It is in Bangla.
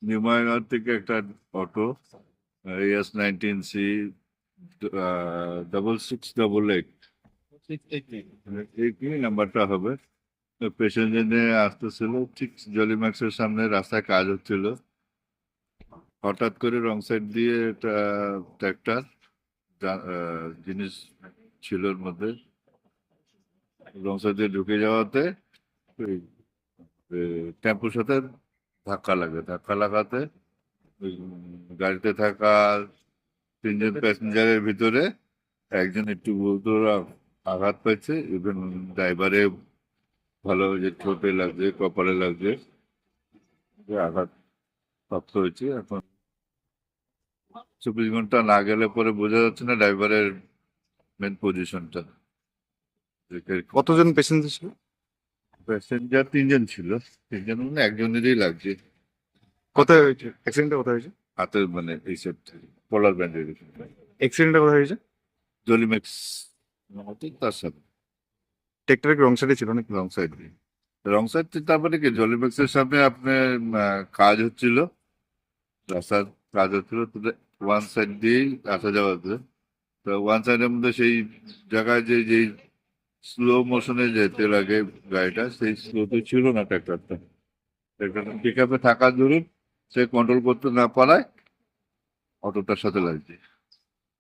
নিউমাইগাঁও থেকে একটা অটো AS19C 6688 এই নাম্বারটা হবে। পেশেন্ট নিয়ে আসতেছিল, ঠিক জলিম্যাক্সের সামনে রাস্তায় কাজ হচ্ছিল। হঠাৎ করে রং সাইড দিয়ে একটা ট্র্যাক্টর জিনিস ছিল ওর মধ্যে, রং সাইড দিয়ে ঢুকে যাওয়াতে ওই টেম্পোর সাথে ধাক্কা লাগাতে ওই গাড়িতে থাকা তিনজন প্যাসেঞ্জারের ভিতরে একজন একটু গুরুতর আঘাত পাইছে। ইভেন ড্রাইভারে ভালো যে ঠোঁটে লাগছে, কপালে লাগছে, যে আঘাত প্রাপ্ত হয়েছে। এখন 24 ঘন্টা না গেলে পরে বোঝা যাচ্ছে না ড্রাইভারের মেন পজিশনটা। কতজন পেশেন্ট ছিল? প্যাসেঞ্জার তিনজন ছিল, তিনজন মানে একজনেরই লাগছে। কোথায় হয়েছে অ্যাক্সিডেন্টটা? কোথায় হয়েছে? হাতের মানে এই সেট পলার ব্যান্ডের অ্যাক্সিডেন্টটা কোথায় হয়েছে? জলিম্যাক্স তার সাথে ট্রেক্টর কি রং সাইডে ছিল নাকি? রং সাইড দিয়ে, রং সাইড তারপরে কি জলিম্যাক্সের সামনে আপনার কাজ হচ্ছিল, রাস্তার কাজ হচ্ছিল, তো ওয়ান সাইড দিয়েই আসা যাওয়া হতো। তো ওয়ান সাইডের মধ্যে সেই জায়গায় যে যেই স্লো মোশনে যেতে লাগে গাড়িটা, সেই স্লোতে ছিল না ট্র্যাক্টরটা। ট্র্যাক্টরটা পিক আপে থাকার দরুন সে কন্ট্রোল করতে না পারায় অটোটার সাথে লাগছে।